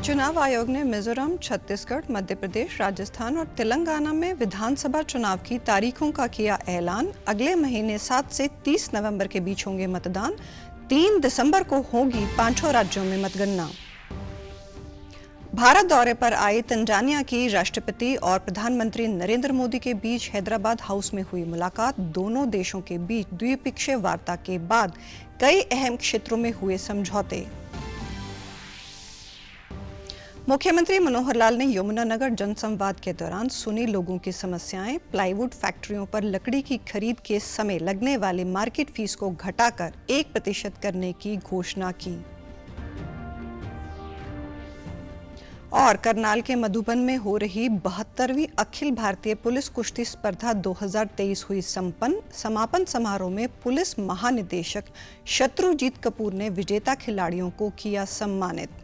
चुनाव आयोग ने मिजोरम, छत्तीसगढ़, मध्य प्रदेश, राजस्थान और तेलंगाना में विधानसभा चुनाव की तारीखों का किया ऐलान। अगले महीने 7 से 30 नवंबर के बीच होंगे मतदान। 3 दिसंबर को होगी 5 राज्यों में मतगणना। भारत दौरे पर आए तंजानिया की राष्ट्रपति और प्रधानमंत्री नरेंद्र मोदी के बीच हैदराबाद हाउस में हुई मुलाकात। दोनों देशों के बीच द्विपक्षीय वार्ता के बाद कई अहम क्षेत्रों में हुए समझौते। मुख्यमंत्री मनोहर लाल ने यमुनानगर जनसंवाद के दौरान सुनी लोगों की समस्याएं। प्लाईवुड फैक्ट्रियों पर लकड़ी की खरीद के समय लगने वाले मार्केट फीस को घटाकर 1% करने की घोषणा की। और करनाल के मधुबन में हो रही 72वीं अखिल भारतीय पुलिस कुश्ती स्पर्धा 2023 हुई संपन्न। समापन समारोह में पुलिस महानिदेशक शत्रुजीत कपूर ने विजेता खिलाड़ियों को किया सम्मानित।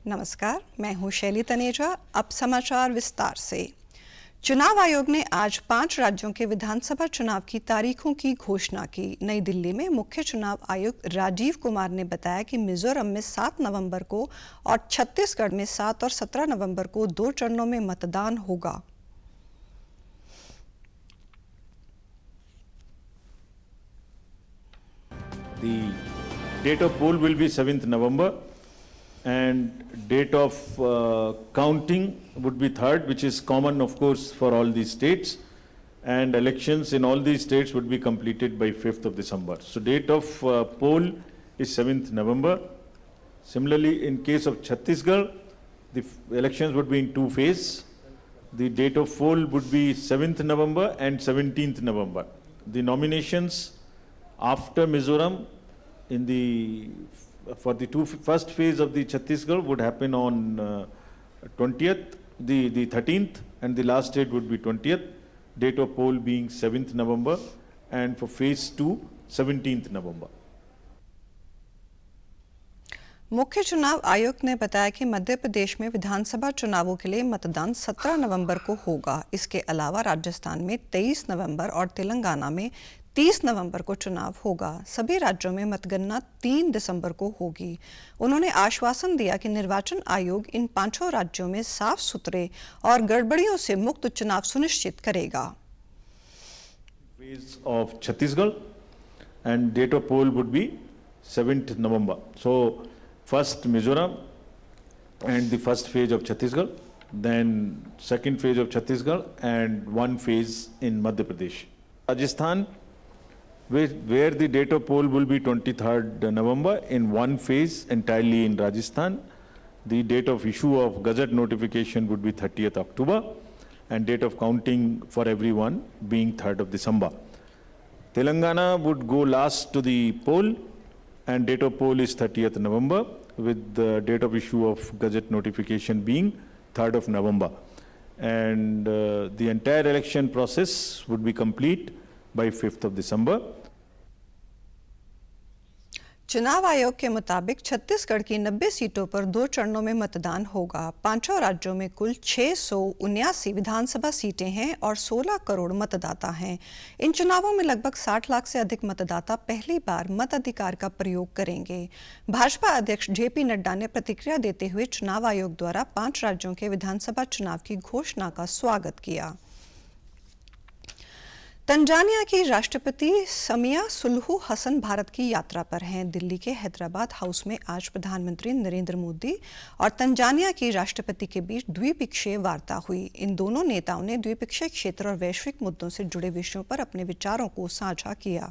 नमस्कार, मैं हूं शैली तनेजा। अब समाचार विस्तार से। चुनाव आयोग ने आज 5 राज्यों के विधानसभा चुनाव की तारीखों की घोषणा की। नई दिल्ली में मुख्य चुनाव आयुक्त राजीव कुमार ने बताया कि मिजोरम में 7 नवंबर को और छत्तीसगढ़ में 7 और 17 नवंबर को 2 चरणों में मतदान होगा। The date of poll will be 7th November. And date of counting would be 3rd, which is common, of course, for all these states. And elections in all these states would be completed by 5th of December. So date of poll is 7th November. Similarly, in case of Chhattisgarh, the elections would be in 2 phases. The date of poll would be 7th November and 17th November. The nominations after Mizoram for the first phase of the Chhattisgarh would happen on 20th, the 13th, and the last date would be 20th, date of poll being 7th November, and for phase 2, 17th November. मुख्य चुनाव आयुक्त ने बताया कि मध्य प्रदेश में विधानसभा चुनावों के लिए मतदान 17 नवंबर को होगा। इसके अलावा राजस्थान में 23 नवंबर और तेलंगाना में 30 नवंबर को चुनाव होगा। सभी राज्यों में मतगणना 3 दिसंबर को होगी। उन्होंने आश्वासन दिया कि निर्वाचन आयोग इन 5 राज्यों में साफ सुथरे और गड़बड़ियों से मुक्त चुनाव सुनिश्चित करेगा। Phase of Chhattisgarh and date of poll would be 7th November. So first Mizoram and the first phase of Chhattisgarh, then second phase of Chhattisgarh and 1 phase in Madhya Pradesh. Rajasthan, where the date of poll will be 23rd November in 1 phase entirely in Rajasthan. The date of issue of Gazette notification would be 30th October and date of counting for everyone being 3rd of December. Telangana would go last to the poll and date of poll is 30th November with the date of issue of Gazette notification being 3rd of November. And the entire election process would be complete by 5th of December. चुनाव आयोग के मुताबिक छत्तीसगढ़ की 90 सीटों पर 2 चरणों में मतदान होगा। 5 राज्यों में कुल 679 विधानसभा सीटें हैं और 16 करोड़ मतदाता हैं। इन चुनावों में लगभग 60 लाख से अधिक मतदाता पहली बार मताधिकार का प्रयोग करेंगे। भाजपा अध्यक्ष जेपी नड्डा ने प्रतिक्रिया देते हुए चुनाव आयोग द्वारा 5 राज्यों के विधानसभा चुनाव की घोषणा का स्वागत किया। तंजानिया की राष्ट्रपति समिया सुलुहु हसन भारत की यात्रा पर हैं। दिल्ली के हैदराबाद हाउस में आज प्रधानमंत्री नरेंद्र मोदी और तंजानिया की राष्ट्रपति के बीच द्विपक्षीय वार्ता हुई। इन दोनों नेताओं ने द्विपक्षीय क्षेत्र और वैश्विक मुद्दों से जुड़े विषयों पर अपने विचारों को साझा किया।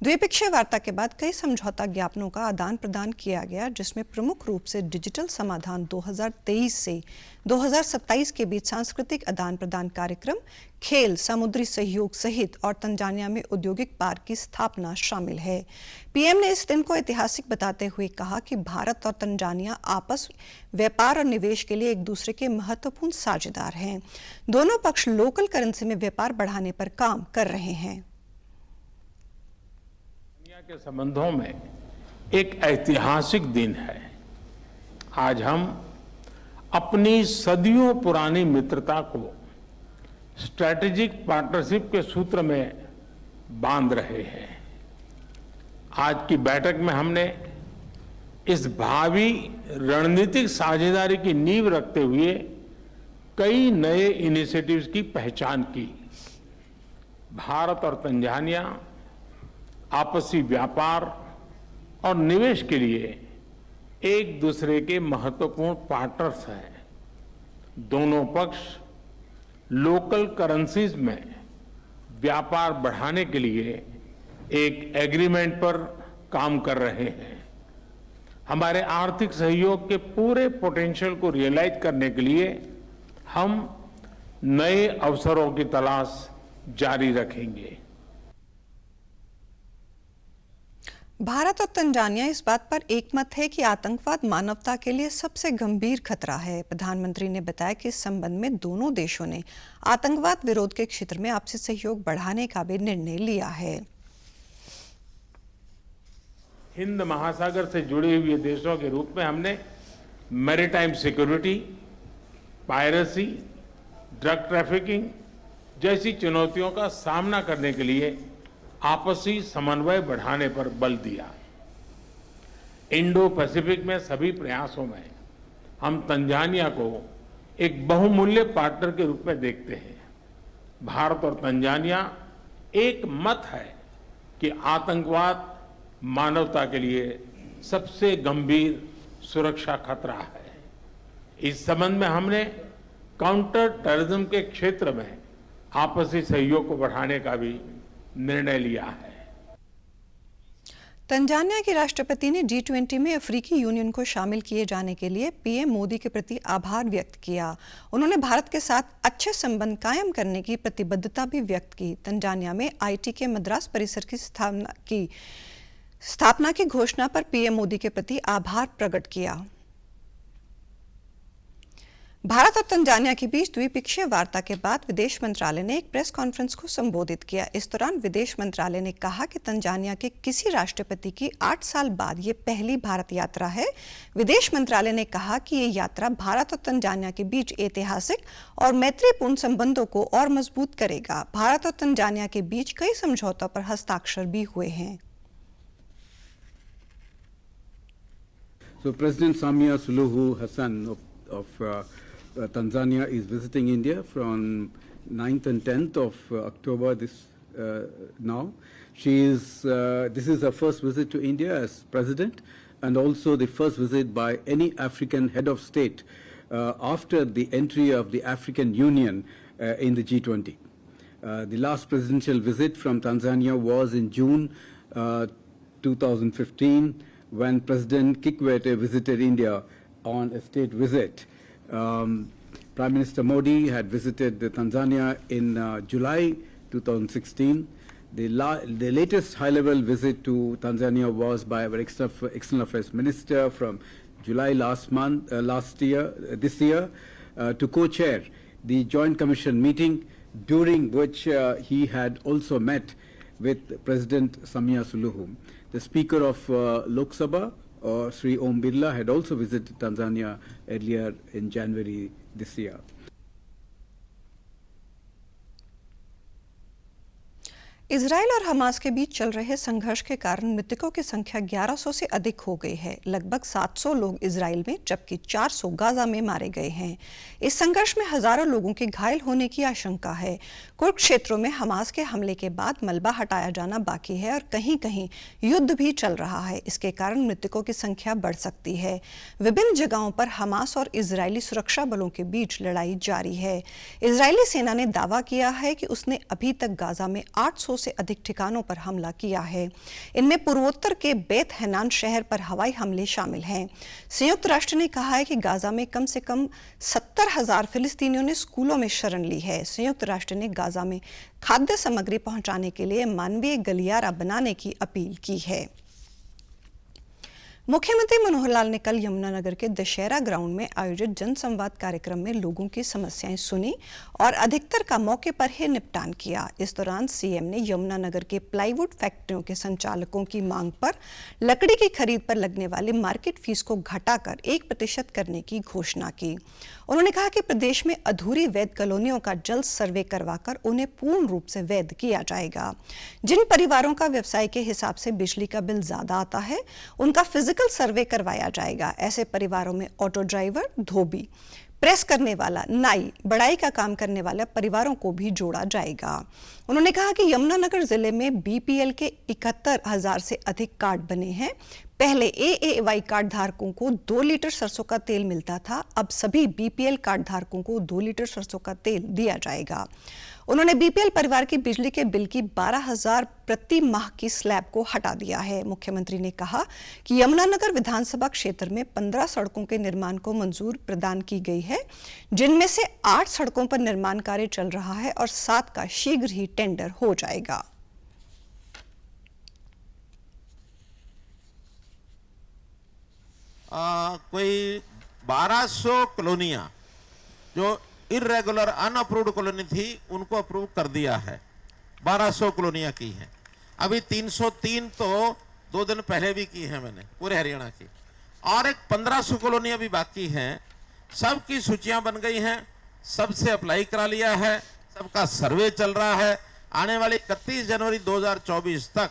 द्विपक्षीय वार्ता के बाद कई समझौता ज्ञापनों का आदान प्रदान किया गया, जिसमें प्रमुख रूप से डिजिटल समाधान 2023 से 2027 के बीच सांस्कृतिक आदान प्रदान कार्यक्रम, खेल, समुद्री सहयोग सहित और तंजानिया में औद्योगिक पार्क की स्थापना शामिल है। पीएम ने इस दिन को ऐतिहासिक बताते हुए कहा कि भारत और तंजानिया आपस व्यापार और निवेश के लिए एक दूसरे के महत्वपूर्ण साझेदार हैं। दोनों पक्ष लोकल करेंसी में व्यापार बढ़ाने पर काम कर रहे हैं। दुनिया के संबंधों में एक ऐतिहासिक दिन है। आज हम अपनी सदियों पुरानी मित्रता को स्ट्रैटेजिक पार्टनरशिप के सूत्र में बांध रहे हैं। आज की बैठक में हमने इस भावी रणनीतिक साझेदारी की नींव रखते हुए कई नए इनिशिएटिव्स की पहचान की। भारत और तंजानिया आपसी व्यापार और निवेश के लिए एक दूसरे के महत्वपूर्ण पार्टनर्स हैं। दोनों पक्ष लोकल करेंसीज में व्यापार बढ़ाने के लिए एक एग्रीमेंट पर काम कर रहे हैं। हमारे आर्थिक सहयोग के पूरे पोटेंशियल को रियलाइज करने के लिए हम नए अवसरों की तलाश जारी रखेंगे। भारत और तंजानिया इस बात पर एकमत है कि आतंकवाद मानवता के लिए सबसे गंभीर खतरा है। प्रधानमंत्री ने बताया कि इस संबंध में दोनों देशों ने आतंकवाद विरोध के क्षेत्र में आपसी सहयोग बढ़ाने का भी निर्णय लिया है। हिंद महासागर से जुड़े हुए देशों के रूप में हमने maritime security, piracy, drug trafficking जैसी चुनौतियों का सामना करने के लिए आपसी समन्वय बढ़ाने पर बल दिया। इंडो पैसिफिक में सभी प्रयासों में हम तंजानिया को एक बहुमूल्य पार्टनर के रूप में देखते हैं। भारत और तंजानिया एक मत है कि आतंकवाद मानवता के लिए सबसे गंभीर सुरक्षा खतरा है। इस संबंध में हमने काउंटर टेररिज्म के क्षेत्र में आपसी सहयोग को बढ़ाने का भी निर्णय लिया है। तंजानिया के राष्ट्रपति ने G20 में अफ्रीकी यूनियन को शामिल किए जाने के लिए पीएम मोदी के प्रति आभार व्यक्त किया। उन्होंने भारत के साथ अच्छे संबंध कायम करने की प्रतिबद्धता भी व्यक्त की। तंजानिया में आईटी के मद्रास परिसर की स्थापना की घोषणा पर पीएम मोदी के प्रति आभार प्रकट किया। भारत और तंजानिया के बीच द्विपक्षीय वार्ता के बाद विदेश मंत्रालय ने एक प्रेस कॉन्फ्रेंस को संबोधित किया। इस दौरान विदेश मंत्रालय ने कहा कि तंजानिया के किसी राष्ट्रपति की 8 साल बाद ये पहली भारत यात्रा है। विदेश मंत्रालय ने कहा कि ये यात्रा भारत और तंजानिया के बीच ऐतिहासिक और मैत्रीपूर्ण संबंधों को और मजबूत करेगा। भारत और तंजानिया के बीच कई समझौतों पर हस्ताक्षर भी हुए हैं। So President Samia Suluhu Hassan of Tanzania is visiting India from 9th and 10th of October now. This is her first visit to India as president, and also the first visit by any African head of state after the entry of the African Union in the G20. The last presidential visit from Tanzania was in June 2015 when President Kikwete visited India on a state visit. Prime Minister Modi had visited Tanzania in July 2016. The latest high-level visit to Tanzania was by our External Affairs Minister from July this year, to co-chair the Joint Commission meeting, during which he had also met with President Samia Suluhu. The Speaker of Lok Sabha, Sri Om Birla, had also visited Tanzania earlier in January this year. Israel और Hamas के बीच चल रहे संघर्ष के कारण मृतकों की संख्या 1100 से अधिक हो गई है। लगभग 700 लोग इजराइल में जबकि 400 गाजा में मारे गए हैं। इस संघर्ष में हजारों लोगों के घायल होने की आशंका है। कुछ क्षेत्रों में हमास के हमले के बाद मलबा हटाया जाना बाकी है और कहीं-कहीं युद्ध भी चल रहा है। इसके कारण मृतकों की संख्या बढ़ सकती है। विभिन्न जगहों पर हमास और इजरायली सुरक्षा बलों के बीच लड़ाई जारी है। इजरायली सेना ने दावा किया है कि उसने अभी तक गाजा में 800 से अधिक ठिकानों पर हमला किया है। इनमें पूर्वोत्तर के बेत हैनान शहर पर हवाई हमले शामिल हैं। संयुक्त राष्ट्र ने कहा है कि गाजा में कम से कम 70,000 फिलिस्तीनियों ने स्कूलों में शरण ली है। संयुक्त राष्ट्र ने गाजा में खाद्य सामग्री पहुंचाने के लिए मानवीय गलियारा बनाने की अपील की है। मुख्यमंत्री मनोहर लाल ने कल यमुनानगर के दशहरा ग्राउंड में आयोजित जनसंवाद कार्यक्रम में लोगों की समस्याएं सुनी और अधिकतर का मौके पर ही निपटान किया। इस दौरान सीएम ने यमुनानगर के प्लाईवुड फैक्ट्रियों के संचालकों की मांग पर लकड़ी की खरीद पर लगने वाली मार्केट फीस को घटाकर 1% करने की घोषणा की। उन्होंने कहा कि प्रदेश में अधूरी वैध कॉलोनियों का जल्द सर्वे करवाकर उन्हें पूर्ण रूप से वैध किया जाएगा। जिन परिवारों का व्यवसाय के हिसाब से बिजली का बिल ज्यादा आता है, उनका फिजिकल फिजिकल सर्वे करवाया जाएगा। ऐसे परिवारों में ऑटो ड्राइवर, धोबी, प्रेस करने वाला, नाई, बढ़ाई का काम करने वाले परिवारों को भी जोड़ा जाएगा। उन्होंने कहा कि यमुनानगर जिले में बीपीएल के 71,000 से अधिक कार्ड बने हैं। पहले एएवाई कार्ड धारकों को 2 लीटर सरसों का तेल मिलता था, अब सभी बीपीएल कार्ड धारकों को 2 लीटर सरसों का तेल दिया जाएगा। उन्होंने बीपीएल परिवार की बिजली के बिल की 12,000 प्रति माह की स्लैब को हटा दिया है। मुख्यमंत्री ने कहा कि यमुनानगर विधानसभा क्षेत्र में 15 सड़कों के निर्माण को मंजूर प्रदान की गई है, जिनमें से 8 सड़कों पर निर्माण कार्य चल रहा है और 7 का शीघ्र ही टेंडर हो जाएगा। कोई 1200 कॉलोनियां जो इर्रेगुलर अनअप्रूव्ड कॉलोनी थी उनको अप्रूव कर दिया है। 1200 कॉलोनियां की हैं। अभी 303 तो 2 दिन पहले भी की है मैंने पूरे हरियाणा की, और एक 1500 कॉलोनियां भी बाकी हैं। सबकी सूचियां बन गई हैं, सबसे अप्लाई करा लिया है, सबका सर्वे चल रहा है। आने वाली 31 जनवरी 2024 तक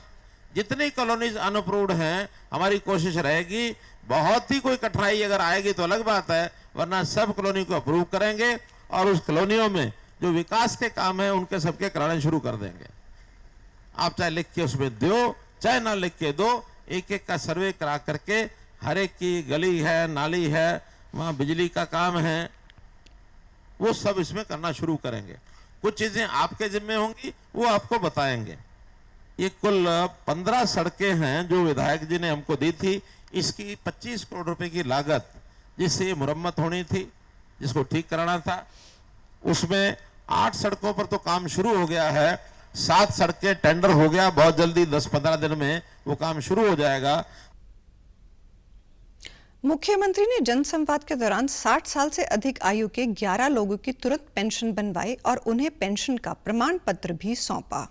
जितनी कॉलोनीज अनअप्रूव्ड हैं, हमारी कोशिश रहेगी, बहुत ही कोई कठिनाई अगर आएगी तो अलग बात है, वरना सब कॉलोनी को अप्रूव करेंगे और उस कॉलोनियों में जो विकास के काम है उनके सबके कराने शुरू कर देंगे। आप चाहे लिख के उसमें दो, चाहे ना लिख के दो, एक एक का सर्वे करा करके हर एक की गली है, नाली है, वहां बिजली का काम है, वो सब इसमें करना शुरू करेंगे। कुछ चीजें आपके जिम्मे होंगी, वो आपको बताएंगे। ये कुल 15 सड़कें हैं जो विधायक जी ने हमको दी थी। इसकी 25 करोड़ रुपए की लागत, जिससे ये मुरम्मत होनी थी, जिसको ठीक कराना था, उसमें 8 सड़कों पर तो काम शुरू हो गया है। 7 सड़कें टेंडर हो गया, बहुत जल्दी 10-15 दिन में वो काम शुरू हो जाएगा। मुख्यमंत्री ने जनसंवाद के दौरान 60 साल से अधिक आयु के 11 लोगों की तुरंत पेंशन बनवाई और उन्हें पेंशन का प्रमाण पत्र भी सौंपा।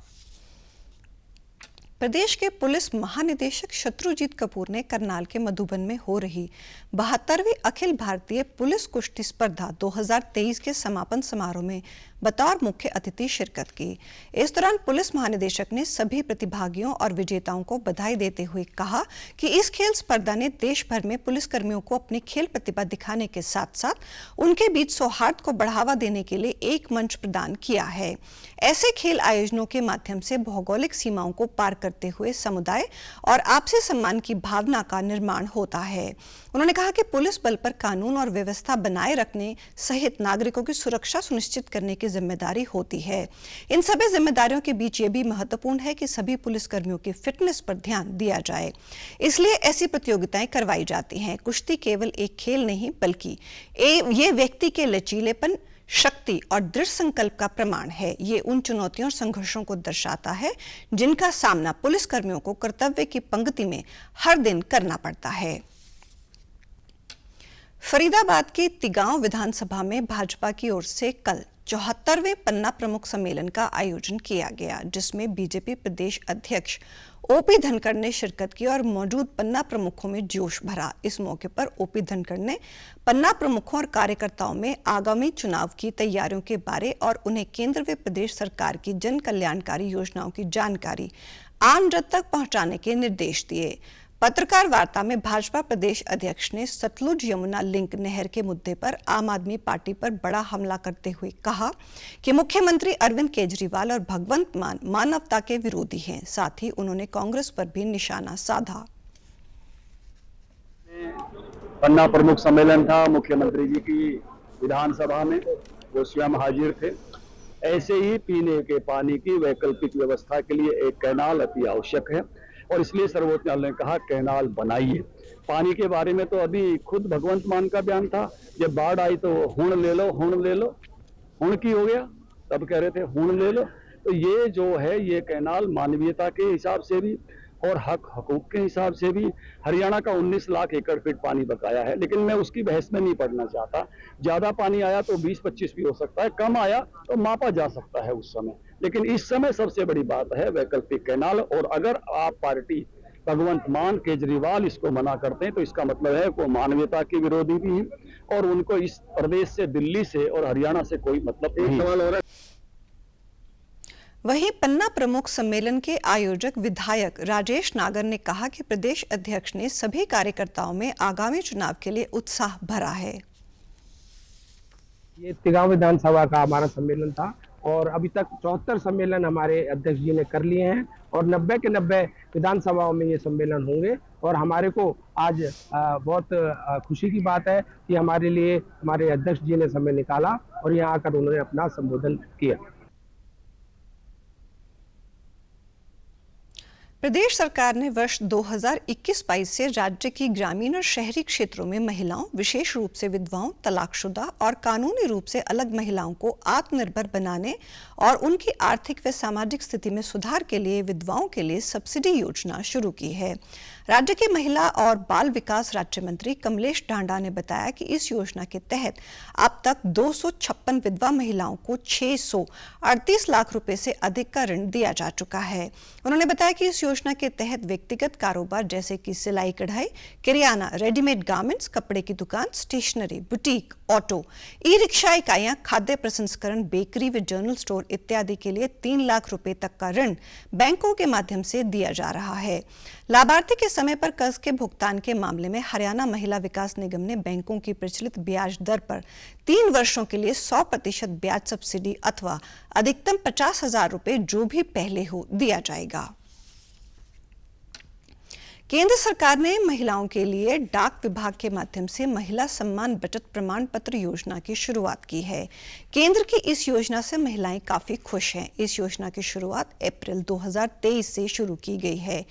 प्रदेश के पुलिस महानिदेशक शत्रुजीत कपूर ने करनाल के मधुबन में हो रही 72वीं अखिल भारतीय पुलिस कुश्ती स्पर्धा 2023 के समापन समारोह में बतौर मुख्य अतिथि शिरकत की। इस दौरान पुलिस महानिदेशक ने सभी प्रतिभागियों और विजेताओं को बधाई देते हुए कहा कि इस खेल स्पर्धा ने देश भर में पुलिसकर्मियों को अपनी खेल प्रतिभा दिखाने के साथ साथ उनके बीच सौहार्द को बढ़ावा देने के लिए एक मंच प्रदान किया है। ऐसे खेल आयोजनों के माध्यम से भौगोलिक सीमाओं को पार करते हुए समुदाय और आपसी सम्मान की भावना का निर्माण होता है। उन्होंने कहा कि पुलिस बल पर कानून और व्यवस्था बनाए रखने सहित नागरिकों की सुरक्षा सुनिश्चित करने की जिम्मेदारी होती है। इन सभी जिम्मेदारियों के बीच ये भी महत्वपूर्ण है कि सभी पुलिसकर्मियों की फिटनेस पर ध्यान दिया जाए, इसलिए ऐसी प्रतियोगिताएं करवाई जाती हैं। कुश्ती केवल एक खेल नहीं बल्कि ये व्यक्ति के लचीलेपन, शक्ति और दृढ़ संकल्प का प्रमाण है। ये उन चुनौतियों और संघर्षों को दर्शाता है जिनका सामना पुलिसकर्मियों को कर्तव्य की पंक्ति में हर दिन करना पड़ता है। फरीदाबाद की तिगांव विधानसभा में भाजपा की ओर से कल 74वें पन्ना प्रमुख सम्मेलन का आयोजन किया गया, जिसमें बीजेपी प्रदेश अध्यक्ष ओपी धनखड़ ने शिरकत की और मौजूद पन्ना प्रमुखों में जोश भरा। इस मौके पर ओपी धनखड़ ने पन्ना प्रमुखों और कार्यकर्ताओं में आगामी चुनाव की तैयारियों के बारे और उन्हें केंद्र व प्रदेश सरकार की जन कल्याणकारी योजनाओं की जानकारी आम जन तक पहुंचाने के निर्देश दिए। पत्रकार वार्ता में भाजपा प्रदेश अध्यक्ष ने सतलुज यमुना लिंक नहर के मुद्दे पर आम आदमी पार्टी पर बड़ा हमला करते हुए कहा कि मुख्यमंत्री अरविंद केजरीवाल और भगवंत मान मानवता के विरोधी हैं। साथ ही उन्होंने कांग्रेस पर भी निशाना साधा। पन्ना प्रमुख सम्मेलन था मुख्यमंत्री जी की विधानसभा में, वो स्वयं हाजिर थे। ऐसे ही पीने के पानी की वैकल्पिक व्यवस्था के लिए एक कैनाल अति आवश्यक है और इसलिए सर्वोच्च न्यायालय ने कहा कैनाल बनाइए। पानी के बारे में तो अभी खुद भगवंत मान का बयान था, जब बाढ़ आई तो हुण ले लो, हुण ले लो, हुण की हो गया, तब कह रहे थे हुण ले लो। तो ये जो है ये कैनाल मानवीयता के हिसाब से भी और हकूक के हिसाब से भी हरियाणा का 19 लाख एकड़ फीट पानी बकाया है, लेकिन मैं उसकी बहस में नहीं पड़ना चाहता। ज्यादा पानी आया तो 20-25 भी हो सकता है, कम आया तो मापा जा सकता है उस समय, लेकिन इस समय सबसे बड़ी बात है वैकल्पिक कैनाल। और अगर आप पार्टी भगवंत मान केजरीवाल इसको मना करते हैं तो इसका मतलब है वो मानवता के विरोधी भी हैं और उनको इस प्रदेश से, दिल्ली से और हरियाणा से कोई मतलब नहीं। सवाल हो रहा है। वहीं पन्ना प्रमुख सम्मेलन के आयोजक विधायक राजेश नागर ने कहा कि प्रदेश अध्यक्ष ने सभी कार्यकर्ताओं में आगामी चुनाव के लिए उत्साह भरा है। ये तिगांव विधानसभा का हमारा सम्मेलन था और अभी तक 74 सम्मेलन हमारे अध्यक्ष जी ने कर लिए हैं और 90 के 90 विधानसभाओं में ये सम्मेलन होंगे और हमारे को आज बहुत खुशी की बात है कि हमारे लिए हमारे अध्यक्ष जी ने समय निकाला और यहाँ आकर उन्होंने अपना संबोधन किया। प्रदेश सरकार ने वर्ष 2021-22 से राज्य की ग्रामीण और शहरी क्षेत्रों में महिलाओं, विशेष रूप से विधवाओं, तलाकशुदा और कानूनी रूप से अलग महिलाओं को आत्मनिर्भर बनाने और उनकी आर्थिक व सामाजिक स्थिति में सुधार के लिए विधवाओं के लिए सब्सिडी योजना शुरू की है। राज्य के महिला और बाल विकास राज्य मंत्री कमलेश ढांडा ने बताया कि इस योजना के तहत अब तक 256 विधवा महिलाओं को 638 लाख रुपए से अधिक का ऋण दिया जा चुका है। उन्होंने बताया कि इस योजना के तहत व्यक्तिगत कारोबार जैसे कि सिलाई कढ़ाई, किराना, रेडीमेड गारमेंट्स, कपड़े की दुकान, stationery, boutique, auto, e rickshaw इकाइयां, खाद्य प्रसंस्करण, बेकरी व जनरल स्टोर इत्यादि के लिए 3 लाख रुपए तक का ऋण बैंकों के माध्यम से दिया जा रहा है। लाभार्थी के समय पर कर्ज के भुगतान के मामले में हरियाणा महिला विकास निगम ने बैंकों की प्रचलित ब्याज दर पर 3 वर्षों के लिए 100% ब्याज सब्सिडी अथवा अधिकतम 50,000 रुपए जो भी पहले हो दिया जाएगा। केंद्र सरकार ने महिलाओं के लिए डाक विभाग के माध्यम से महिला सम्मान बचत प्रमाण पत्र योजना की शुरुआत की है। केंद्र की इस योजना से महिलाएं काफी खुश हैं। इस योजना की शुरुआत अप्रैल 2023 से शुरू की गई है।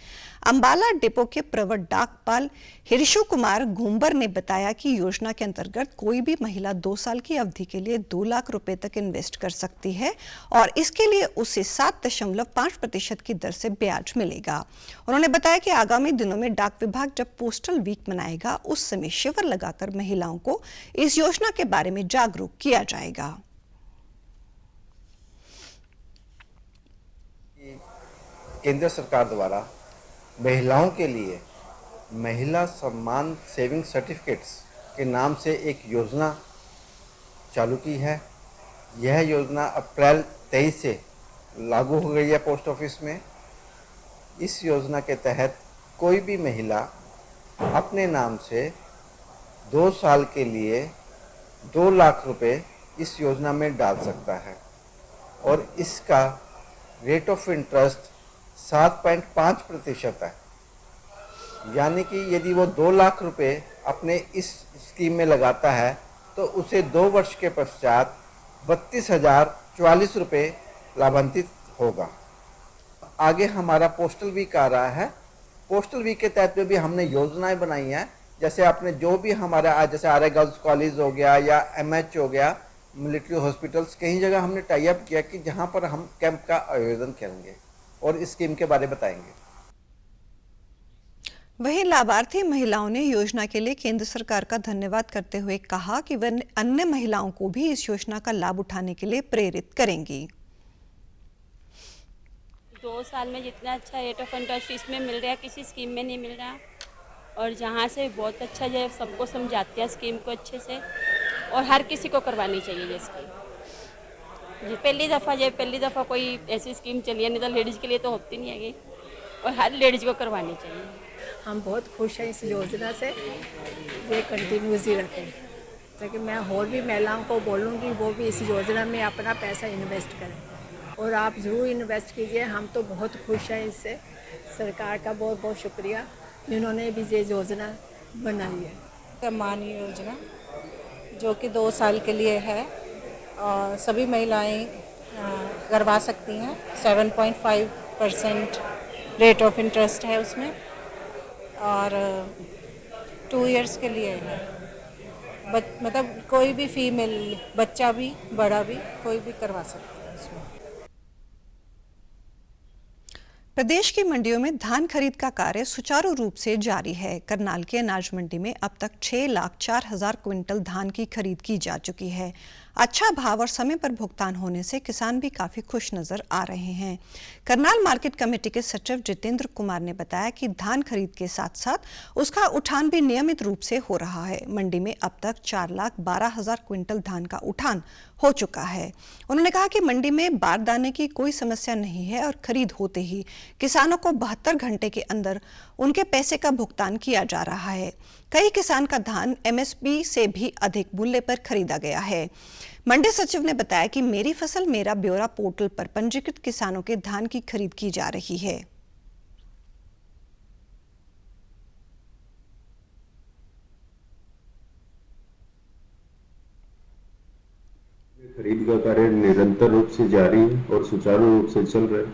अंबाला डिपो के प्रवर डाकपाल हिरिशु कुमार घुंबर ने बताया कि योजना के अंतर्गत कोई भी महिला 2 साल की अवधि के लिए 2 लाख रुपए तक इन्वेस्ट कर सकती है और इसके लिए उसे 7.5% की दर से ब्याज मिलेगा। उन्होंने बताया कि आगामी दिनों में डाक विभाग जब पोस्टल वीक मनाएगा उस समय शिविर लगाकर महिलाओं को इस योजना के बारे में जागरूक किया जाएगा। केंद्र सरकार द्वारा महिलाओं के लिए महिला सम्मान सेविंग सर्टिफिकेट्स के नाम से एक योजना चालू की है। यह योजना अप्रैल 23 से लागू हो गई है पोस्ट ऑफिस में। इस योजना के तहत कोई भी महिला अपने नाम से 2 साल के लिए 2 लाख रुपए इस योजना में डाल सकता है और इसका रेट ऑफ इंटरेस्ट 7.5% है। यानी कि यदि वो 2 लाख रुपए अपने इस स्कीम में लगाता है तो उसे 2 वर्ष के पश्चात 32,044 रुपये लाभान्वित होगा। आगे हमारा पोस्टल वीक आ रहा है। पोस्टल वीक के तहत में भी हमने योजनाएं बनाई हैं। जैसे आपने जो भी हमारा जैसे आर्य गर्ल्स कॉलेज हो गया या MH हो गया, मिलिट्री हॉस्पिटल्स, कई जगह हमने टाई अप किया कि जहां पर हम कैंप का आयोजन करेंगे और इस स्कीम के बारे में बताएंगे। वहीं लाभार्थी महिलाओं ने योजना के लिए केंद्र सरकार का धन्यवाद करते हुए कहा कि वह अन्य महिलाओं को भी इस योजना का लाभ उठाने के लिए प्रेरित करेंगी। 2 साल में जितना अच्छा रेट ऑफ इंटरेस्ट इसमें मिल रहा है किसी स्कीम में नहीं मिल रहा और जहाँ से बहुत अच्छा जो सबको समझाते हैं स्कीम को अच्छे से और हर किसी को करवानी चाहिए ये स्कीम। पहली दफ़ा कोई ऐसी स्कीम चली है, नहीं तो लेडीज़ के लिए तो होती नहीं हैगी और हर लेडीज़ को करवानी चाहिए। हम बहुत खुश हैं इस योजना से, ये कंटिन्यूस ही रखें ताकि मैं और भी महिलाओं को बोलूँगी वो भी इस योजना में अपना पैसा इन्वेस्ट करें और आप ज़रूर इन्वेस्ट कीजिए। हम तो बहुत खुश हैं इससे। सरकार का बहुत बहुत शुक्रिया जिन्होंने भी ये योजना बनाई है। सम्मान योजना जो कि 2 साल के लिए है और सभी महिलाएं करवा सकती हैं। 7.5% रेट ऑफ इंटरेस्ट है उसमें और 2 इयर्स के लिए है। मतलब कोई भी फीमेल, बच्चा भी, बड़ा भी, कोई भी करवा सकता है उसमें। प्रदेश की मंडियों में धान खरीद का कार्य सुचारू रूप से जारी है। करनाल के अनाज मंडी में अब तक 6,04,000 क्विंटल धान की खरीद की जा चुकी है। अच्छा भाव और समय पर भुगतान होने से किसान भी काफी खुश नजर आ रहे हैं। करनाल मार्केट कमेटी के सचिव जितेंद्र कुमार ने बताया कि धान खरीद के साथ साथ उसका उठान भी नियमित रूप से हो रहा है। मंडी में अब तक 4,12,000 क्विंटल धान का उठान हो चुका है। उन्होंने कहा कि मंडी में बारदाने की कोई समस्या नहीं है और खरीद होते ही किसानों को 72 घंटे के अंदर उनके पैसे का भुगतान किया जा रहा है। कई किसान का धान एमएसपी से भी अधिक मूल्य पर खरीदा गया है। मंडी सचिव ने बताया कि मेरी फसल मेरा ब्यौरा पोर्टल पर पंजीकृत किसानों के धान की खरीद की जा रही है। खरीद का कार्य निरंतर रूप से जारी है और सुचारू रूप से चल रहा है।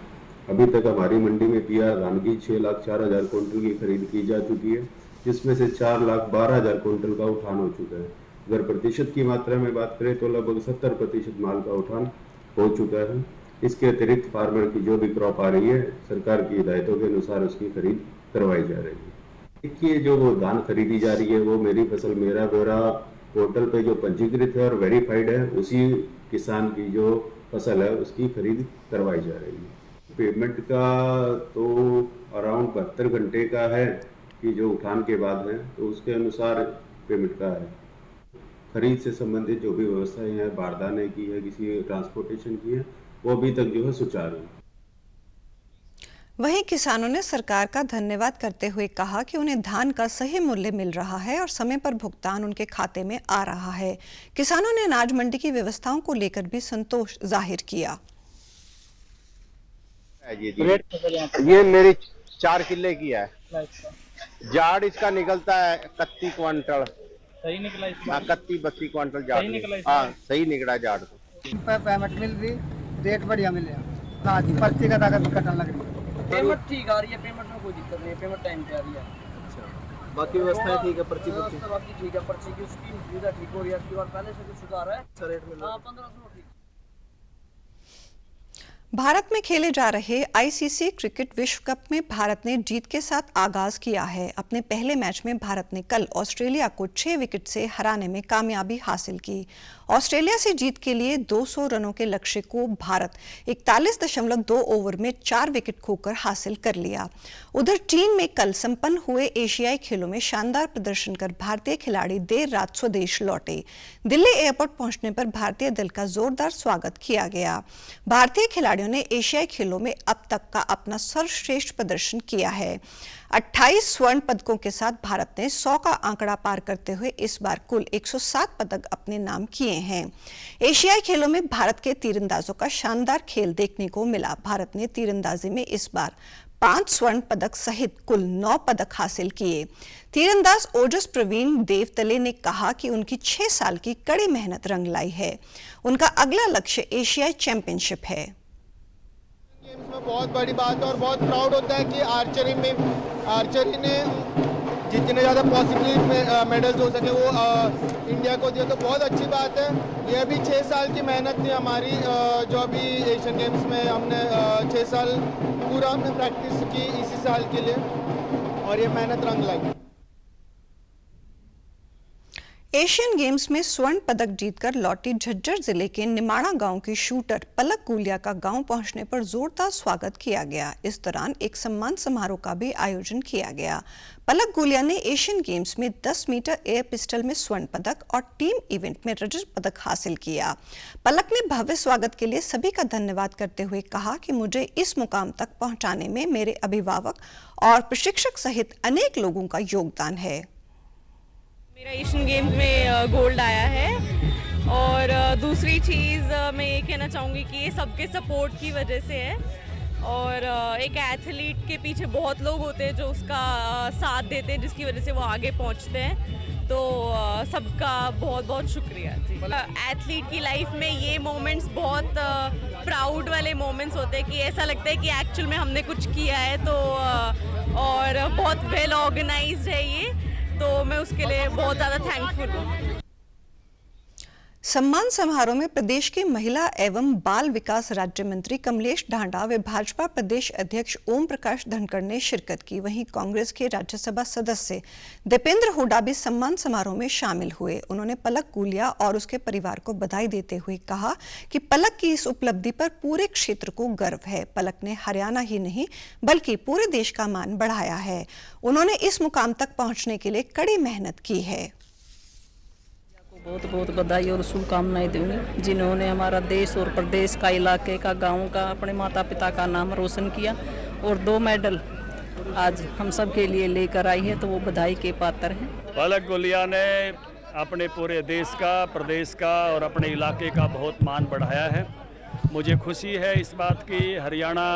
अभी तक हमारी मंडी में पीआर धान की 6,04,000 क्विंटल की खरीद की जा चुकी है, जिसमें से 4,12,000 क्विंटल का उठान हो चुका है। अगर प्रतिशत की मात्रा में बात करें तो लगभग 70% माल का उठान हो चुका है। इसके अतिरिक्त फार्मर की जो भी क्रॉप आ रही है, सरकार की हिदायतों के अनुसार उसकी खरीद करवाई जा रही है। देखिए, जो वो धान खरीदी जा रही है वो मेरी फसल मेरा ब्यौरा पोर्टल पे जो पंजीकृत है और वेरीफाइड है, उसी किसान की जो फसल है उसकी खरीद करवाई जा रही है। पेमेंट का तो अराउंड 72 घंटे का है कि जो उठान के बाद है, तो उसके अनुसार पेमेंट का है। खरीद से संबंधित जो भी व्यवस्थाएं हैं, बारदाने की है, किसी ट्रांसपोर्टेशन की है, वो अभी तक जो है सुचारू है। वहीं किसानों ने सरकार का धन्यवाद करते हुए कहा कि उन्हें धान का सही मूल्य मिल रहा है और समय पर भुगतान उनके खाते में आ रहा है। किसानों ने अनाज मंडी की व्यवस्थाओं को लेकर भी संतोष जाहिर किया। ये मेरी 4 किले की है। जाड़ इसका निकलता है 31 क्विंटल। सही निकला इसका? 31-32 क्विंटल जाड़ निकला। हाँ, सही निकला जाड़। पेमेंट मिल रही, रेट बढ़िया मिल रहा। हाँ जी, पर्ची का ताकत कटन लग रही है। पेमेंट ठीक आ रही है, पेमेंट में कोई दिक्कत नहीं है, पेमेंट टाइम पे आ रही है। बाकी व्यवस्था ठीक है, पर्ची बाकी ठीक है, पर्ची की उसकी सुविधा ठीक हो रही है। इसके बाद पहले से कुछ सुधार है, रेट मिल रहा है 1500 ठीक। भारत में खेले जा रहे आईसीसी क्रिकेट विश्व कप में भारत ने जीत के साथ आगाज किया है। अपने पहले मैच में भारत ने कल ऑस्ट्रेलिया को 6 विकेट से हराने में कामयाबी हासिल की। ऑस्ट्रेलिया से जीत के लिए 200 रनों के लक्ष्य को भारत 41.2 ओवर में 4 विकेट खोकर हासिल कर लिया। उधर चीन में कल संपन्न हुए एशियाई खेलों में शानदार प्रदर्शन कर भारतीय खिलाड़ी देर रात स्वदेश लौटे। दिल्ली एयरपोर्ट पहुंचने पर भारतीय दल का जोरदार स्वागत किया गया। भारतीय खिलाड़ियों ने एशियाई खेलों में अब तक का अपना सर्वश्रेष्ठ प्रदर्शन किया है। 28 स्वर्ण पदकों के साथ भारत ने 100 का आंकड़ा पार करते हुए इस बार कुल 107 पदक अपने नाम किए हैं। एशियाई खेलों में भारत के तीरंदाजों का शानदार खेल देखने को मिला। भारत ने तीरंदाजी में इस बार 5 स्वर्ण पदक सहित कुल 9 पदक हासिल किए। तीरंदाज ओजस प्रवीण देवतले ने कहा कि उनकी 6 साल की कड़ी मेहनत रंग लाई है। उनका अगला लक्ष्य एशियाई चैंपियनशिप है। गेम्स में बहुत बड़ी बात है और बहुत प्राउड होता है कि आर्चरी ने जितने ज़्यादा पॉसिबली मेडल्स हो सके वो इंडिया को दिया, तो बहुत अच्छी बात है। ये भी 6 साल की मेहनत थी हमारी, जो अभी एशियन गेम्स में हमने 6 साल पूरा हमने प्रैक्टिस की इसी साल के लिए और ये मेहनत रंग लाई। एशियन गेम्स में स्वर्ण पदक जीतकर लौटी झज्जर जिले के निमाड़ा गांव की शूटर पलक गुलिया का गांव पहुंचने पर जोरदार स्वागत किया गया। इस दौरान एक सम्मान समारोह का भी आयोजन किया गया। पलक गुलिया ने एशियन गेम्स में 10 मीटर एयर पिस्टल में स्वर्ण पदक और टीम इवेंट में रजत पदक हासिल किया। पलक ने भव्य स्वागत के लिए सभी का धन्यवाद करते हुए कहा कि मुझे इस मुकाम तक पहुंचाने में मेरे अभिभावक और प्रशिक्षक सहित अनेक लोगों का योगदान है। मेरा एशियन गेम्स में गोल्ड आया है और दूसरी चीज़ मैं ये कहना चाहूँगी कि ये सबके सपोर्ट की वजह से है और एक एथलीट के पीछे बहुत लोग होते हैं जो उसका साथ देते हैं, जिसकी वजह से वो आगे पहुँचते हैं। तो सबका बहुत बहुत शुक्रिया जी। एथलीट की लाइफ में ये मोमेंट्स बहुत प्राउड वाले मोमेंट्स होते हैं कि ऐसा लगता है कि एक्चुअल में हमने कुछ किया है, तो और बहुत वेल ऑर्गेनाइज्ड है ये, तो मैं उसके लिए बहुत ज़्यादा थैंकफुल हूँ। सम्मान समारोह में प्रदेश के महिला एवं बाल विकास राज्य मंत्री कमलेश ढांडा व भाजपा प्रदेश अध्यक्ष ओम प्रकाश धनखड़ ने शिरकत की। वहीं कांग्रेस के राज्यसभा सदस्य दीपेंद्र हुड्डा भी सम्मान समारोह में शामिल हुए। उन्होंने पलक गुलिया और उसके परिवार को बधाई देते हुए कहा कि पलक की इस उपलब्धि पर पूरे क्षेत्र को गर्व है। पलक ने हरियाणा ही नहीं बल्कि पूरे देश का मान बढ़ाया है। उन्होंने इस मुकाम तक पहुंचने के लिए कड़ी मेहनत की है। बहुत बहुत बधाई और शुभकामनाएं दूंगी जिन्होंने हमारा देश और प्रदेश का, इलाके का, गांव का, अपने माता पिता का नाम रोशन किया और 2 मेडल आज हम सब के लिए लेकर आई है, तो वो बधाई के पात्र हैं। पलक गुलिया ने अपने पूरे देश का, प्रदेश का और अपने इलाके का बहुत मान बढ़ाया है। मुझे खुशी है इस बात की हरियाणा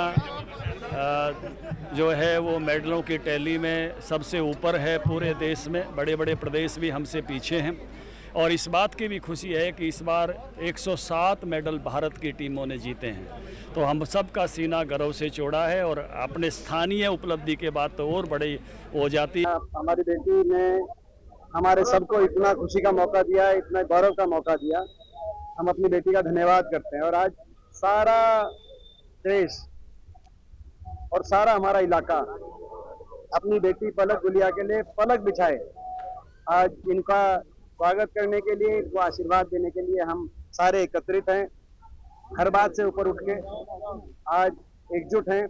जो है वो मेडलों की टैली में सबसे ऊपर है पूरे देश में। बड़े बड़े प्रदेश भी हमसे पीछे हैं और इस बात की भी खुशी है कि इस बार 107 मेडल भारत की टीमों ने जीते हैं, तो हम सब का सीना गर्व से चौड़ा है और अपने स्थानीय उपलब्धि के बाद तो और बड़ी हो जाती है। हमारी बेटी ने हमारे सबको इतना खुशी का मौका दिया, इतना गौरव का मौका दिया। हम अपनी बेटी का धन्यवाद करते हैं और आज सारा देश और सारा हमारा इलाका अपनी बेटी पलक गुलिया के लिए पलक बिछाए। आज इनका स्वागत करने के लिए, इनको आशीर्वाद देने के लिए हम सारे एकत्रित हैं। हर बात से ऊपर उठ के आज एकजुट हैं।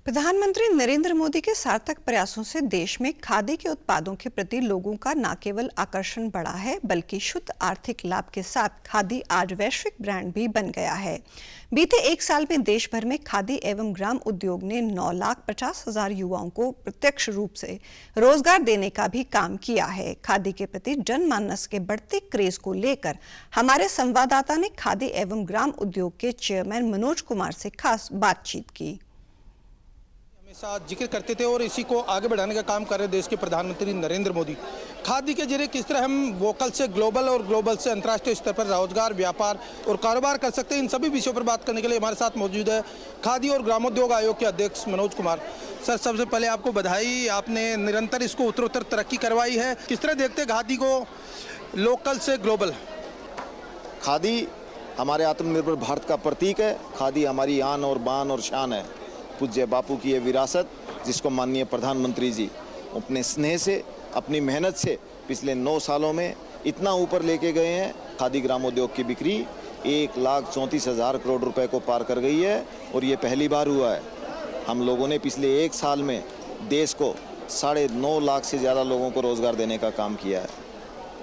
प्रधानमंत्री नरेंद्र मोदी के सार्थक प्रयासों से देश में खादी के उत्पादों के प्रति लोगों का न केवल आकर्षण बढ़ा है बल्कि शुद्ध आर्थिक लाभ के साथ खादी आज वैश्विक ब्रांड भी बन गया है। बीते 1 साल में देश भर में खादी एवं ग्राम उद्योग ने 9,50,000 युवाओं को प्रत्यक्ष रूप से रोजगार देने का भी काम किया है। खादी के प्रति जनमानस के बढ़ते क्रेज को लेकर हमारे संवाददाता ने खादी एवं ग्राम उद्योग के चेयरमैन मनोज कुमार से खास बातचीत की। हमेशा जिक्र करते थे और इसी को आगे बढ़ाने का काम कर रहे देश के प्रधानमंत्री नरेंद्र मोदी। खादी के जरिए किस तरह हम वोकल से ग्लोबल और ग्लोबल से अंतर्राष्ट्रीय स्तर पर रोजगार, व्यापार और कारोबार कर सकते हैं, इन सभी विषयों पर बात करने के लिए हमारे साथ मौजूद है खादी और ग्रामोद्योग आयोग के अध्यक्ष मनोज कुमार। सर, सबसे पहले आपको बधाई, आपने निरंतर इसको उत्तरोत्तर तरक्की करवाई है। किस तरह देखते हैं खादी को लोकल से ग्लोबल? खादी हमारे आत्मनिर्भर भारत का प्रतीक है। खादी हमारी आन और बान और शान है। पूज्य बापू की ये विरासत जिसको माननीय प्रधानमंत्री जी अपने स्नेह से, अपनी मेहनत से पिछले 9 सालों में इतना ऊपर लेके गए हैं। खादी ग्रामोद्योग की बिक्री 1,34,000 करोड़ रुपए को पार कर गई है और ये पहली बार हुआ है। हम लोगों ने पिछले 1 साल में देश को 9.5 लाख से ज़्यादा लोगों को रोज़गार देने का काम किया है।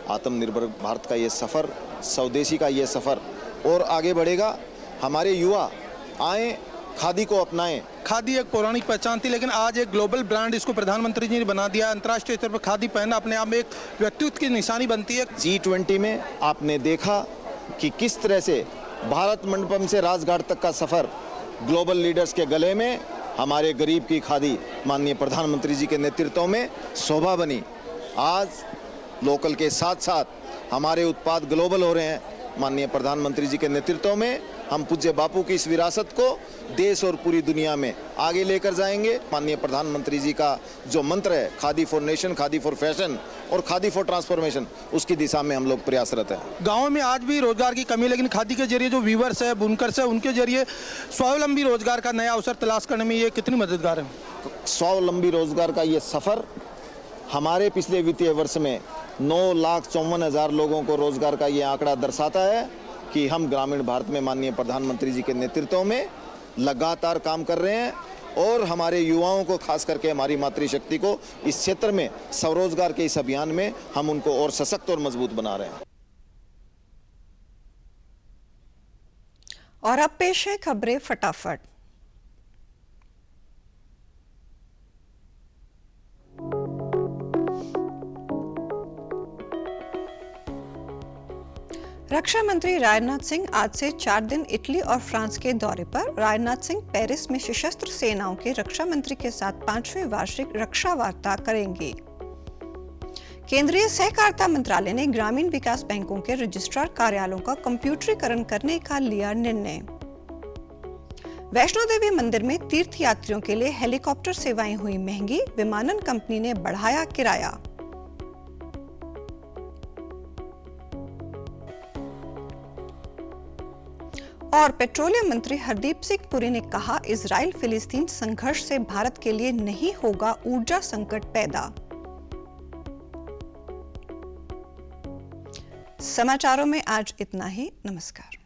आत्मनिर्भर भारत का ये सफ़र, स्वदेशी का ये सफ़र और आगे बढ़ेगा। हमारे युवा आएँ, खादी को अपनाएं। खादी एक पौराणिक पहचान थी, लेकिन आज एक ग्लोबल ब्रांड इसको प्रधानमंत्री जी ने बना दिया। अंतर्राष्ट्रीय स्तर पर खादी पहनना अपने आप में एक व्यक्तित्व की निशानी बनती है। G20 में आपने देखा कि किस तरह से भारत मंडपम से राजघाट तक का सफ़र ग्लोबल लीडर्स के गले में हमारे गरीब की खादी माननीय प्रधानमंत्री जी के नेतृत्व में शोभा बनी। आज लोकल के साथ साथ हमारे उत्पाद ग्लोबल हो रहे हैं। माननीय प्रधानमंत्री जी के नेतृत्व में हम पूज्य बापू की इस विरासत को देश और पूरी दुनिया में आगे लेकर जाएंगे। माननीय प्रधानमंत्री जी का जो मंत्र है, khadi for nation, khadi for fashion और खादी फॉर ट्रांसफॉर्मेशन, उसकी दिशा में हम लोग प्रयासरत हैं। गाँव में आज भी रोजगार की कमी, लेकिन खादी के जरिए जो वीवर्स है, बुनकर्स है, उनके जरिए स्वावलंबी रोजगार का नया अवसर तलाश करने में ये कितनी मददगार है? स्वावलंबी रोजगार का ये सफ़र हमारे पिछले वित्तीय वर्ष में 9,54,000 लोगों को रोजगार का ये आंकड़ा दर्शाता है कि हम ग्रामीण भारत में माननीय प्रधानमंत्री जी के नेतृत्व में लगातार काम कर रहे हैं और हमारे युवाओं को, खास करके हमारी मातृशक्ति को इस क्षेत्र में स्वरोजगार के इस अभियान में हम उनको और सशक्त और मजबूत बना रहे हैं। और अब पेश है खबरें फटाफट। रक्षा मंत्री राजनाथ सिंह आज से 4 दिन इटली और फ्रांस के दौरे पर। राजनाथ सिंह पेरिस में सशस्त्र सेनाओं के रक्षा मंत्री के साथ 5वीं वार्षिक रक्षा वार्ता करेंगे। केंद्रीय सहकारिता मंत्रालय ने ग्रामीण विकास बैंकों के रजिस्ट्रार कार्यालयों का कंप्यूटरीकरण करने का लिया निर्णय। वैष्णो देवी मंदिर में तीर्थ यात्रियों के लिए हेलीकॉप्टर सेवाएं हुई महंगी, विमानन कंपनी ने बढ़ाया किराया। और पेट्रोलियम मंत्री हरदीप सिंह पुरी ने कहा, इजराइल फिलिस्तीन संघर्ष से भारत के लिए नहीं होगा ऊर्जा संकट पैदा। समाचारों में आज इतना ही। नमस्कार।